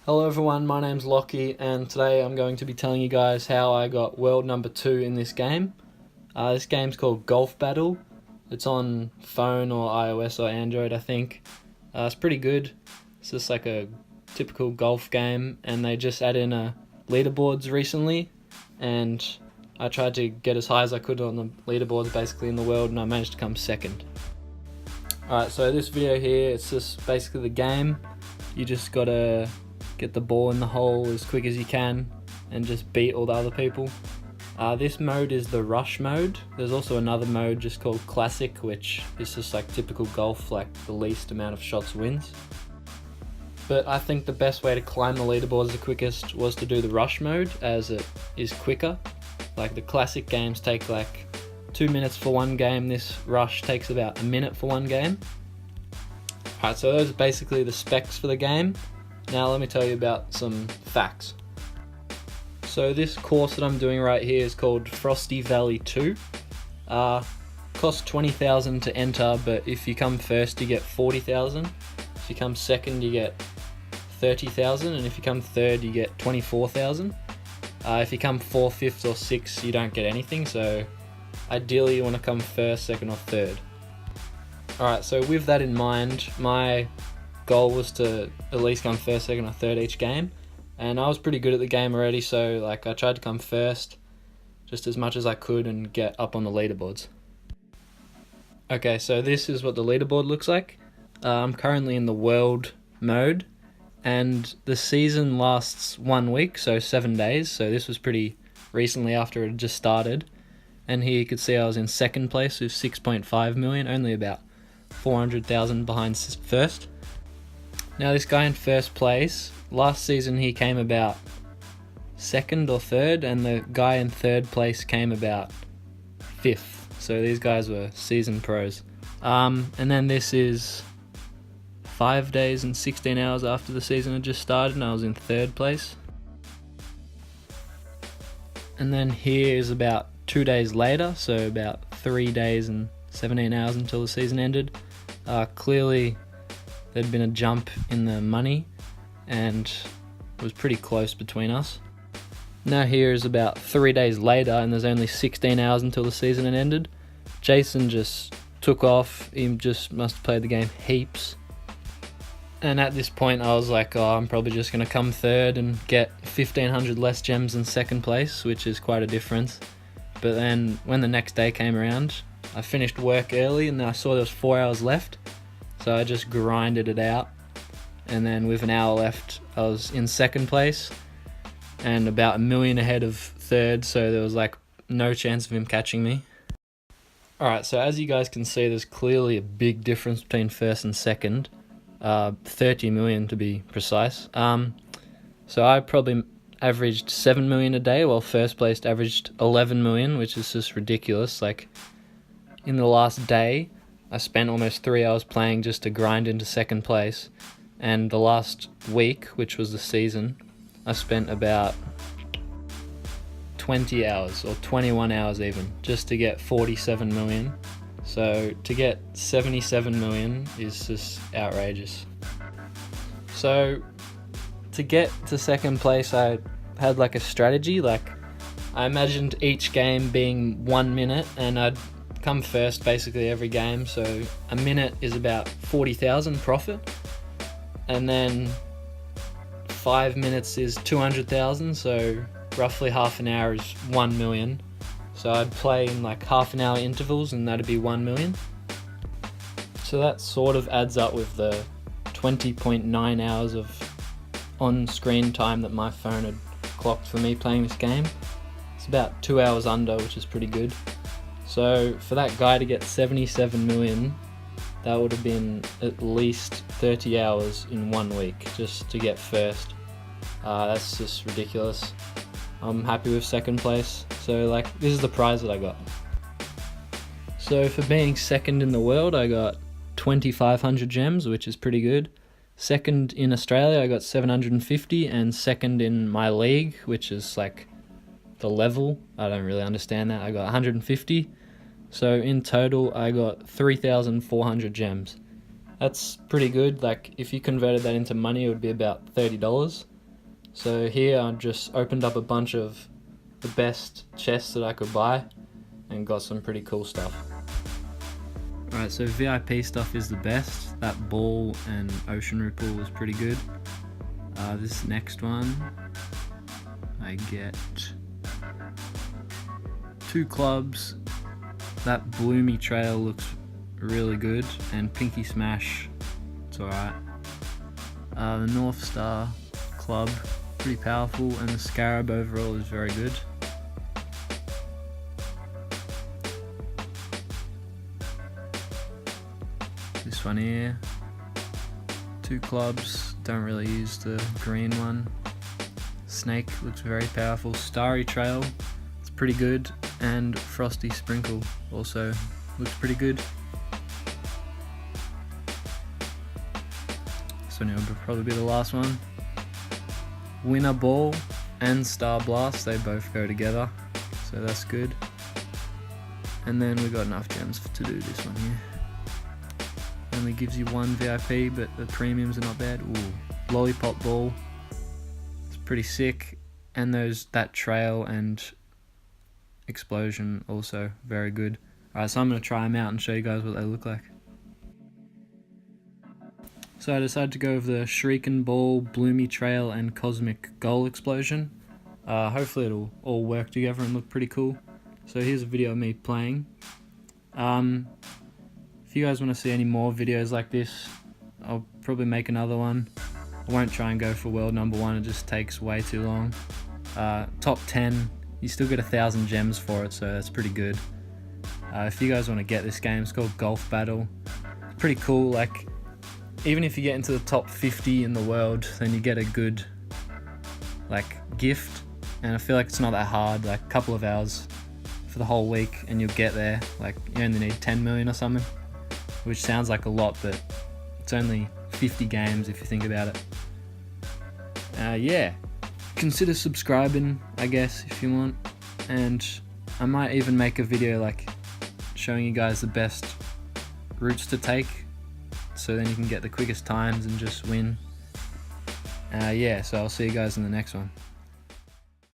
Hello everyone, my name's Lockie and today I'm going to be telling you guys how I got world number 2 in this game. This game's called Golf Battle. It's on phone or iOS or Android, I think. It's pretty good. It's just like a typical golf game, and they just added in leaderboards recently, and I tried to get as high as I could on the leaderboards basically in the world, and I managed to come second. Alright, so this video here, it's just basically the game. You just gotta get the ball in the hole as quick as you can and just beat all the other people. This mode is the rush mode. There's also another mode just called classic, which is just like typical golf, like the least amount of shots wins. But I think the best way to climb the leaderboards the quickest was to do the rush mode, as it is quicker. Like the classic games take like 2 minutes for one game, this rush takes about a minute for one game. Alright, so those are basically the specs for the game. Now let me tell you about some facts. So this course that I'm doing right here is called Frosty Valley 2. Costs 20,000 to enter, but if you come first you get 40,000. If you come second you get 30,000, and if you come third you get 24,000. If you come 4th, 5th or 6th you don't get anything, so ideally you want to come first, second or third. Alright, so with that in mind, my goal was to at least come first, second or third each game, and I was pretty good at the game already, so like I tried to come first just as much as I could and get up on the leaderboards. Okay, so this is what the leaderboard looks like. I'm currently in the world mode, and the season lasts 1 week, so 7 days, so this was pretty recently after it had just started. And here you could see I was in second place with 6.5 million, only about 400,000 behind first. Now this guy in first place, last season he came about second or third, and the guy in third place came about 5th. So these guys were seasoned pros. And then this is 5 days and 16 hours after the season had just started, and I was in third place. And then here is about 2 days later, so about 3 days and 17 hours until the season ended. Clearly there'd been a jump in the money and it was pretty close between us. Now here is about 3 days later, and there's only 16 hours until the season had ended. Jason just took off, he just must have played the game heaps. And at this point I was like, oh, I'm probably just going to come third and get 1,500 less gems than second place, which is quite a difference. But then when the next day came around, I finished work early and then I saw there was 4 hours left. So I just grinded it out, and then with an hour left I was in second place and about 1 million ahead of third, so there was like no chance of him catching me. Alright, so as you guys can see, there's clearly a big difference between first and second, 30 million to be precise. So I probably averaged 7 million a day, while first place averaged 11 million, which is just ridiculous. Like in the last day I spent almost 3 hours playing just to grind into second place, and the last week, which was the season, I spent about 20 hours or 21 hours even just to get 47 million. So to get 77 million is just outrageous. So to get to second place I had like a strategy. Like I imagined each game being 1 minute, and I'd come first basically every game, so a minute is about 40,000 profit, and then 5 minutes is 200,000, so roughly half an hour is 1 million. So I'd play in like half an hour intervals and that'd be 1 million. So that sort of adds up with the 20.9 hours of on-screen time that my phone had clocked for me playing this game. It's about 2 hours under, which is pretty good. So for that guy to get 77 million, that would have been at least 30 hours in 1 week just to get first. That's just ridiculous. I'm happy with second place. So like, this is the prize that I got. So for being second in the world, I got 2,500 gems, which is pretty good. Second in Australia, I got 750, and second in my league, which is like the level, I don't really understand that, I got 150. So in total I got 3,400 gems. That's pretty good. Like if you converted that into money it would be about $30. So here I just opened up a bunch of the best chests that I could buy and got some pretty cool stuff. Alright, so VIP stuff is the best. That ball and ocean ripple was pretty good. This next one, I get 2 clubs. That Bloomy Trail looks really good, and Pinky Smash, it's alright. The North Star Club, pretty powerful, and the Scarab overall is very good. This one here, 2 clubs, don't really use the green one. Snake looks very powerful. Starry Trail, it's pretty good, and Frosty Sprinkle also looks pretty good. This one will probably be the last one. Winner Ball and Star Blast, they both go together, so that's good. And then we got enough gems to do this one here. Only gives you 1 VIP, but the premiums are not bad. Ooh, Lollipop Ball, it's pretty sick, and that trail and explosion also very good. Alright, so I'm going to try them out and show you guys what they look like. So I decided to go with the Shrieking Ball, Bloomy Trail, and Cosmic Goal Explosion. Hopefully it'll all work together and look pretty cool. So here's a video of me playing. If you guys want to see any more videos like this, I'll probably make another one. I won't try and go for world number 1, it just takes way too long. Top 10, you still get 1,000 gems for it, so that's pretty good. If you guys want to get this game, it's called Golf Battle. It's pretty cool, like, even if you get into the top 50 in the world, then you get a good, like, gift. And I feel like it's not that hard, like a couple of hours for the whole week and you'll get there. Like, you only need 10 million or something, which sounds like a lot, but it's only 50 games if you think about it. Yeah, consider subscribing, I guess, if you want. And I might even make a video like showing you guys the best routes to take, so then you can get the quickest times and just win. Yeah, so I'll see you guys in the next one.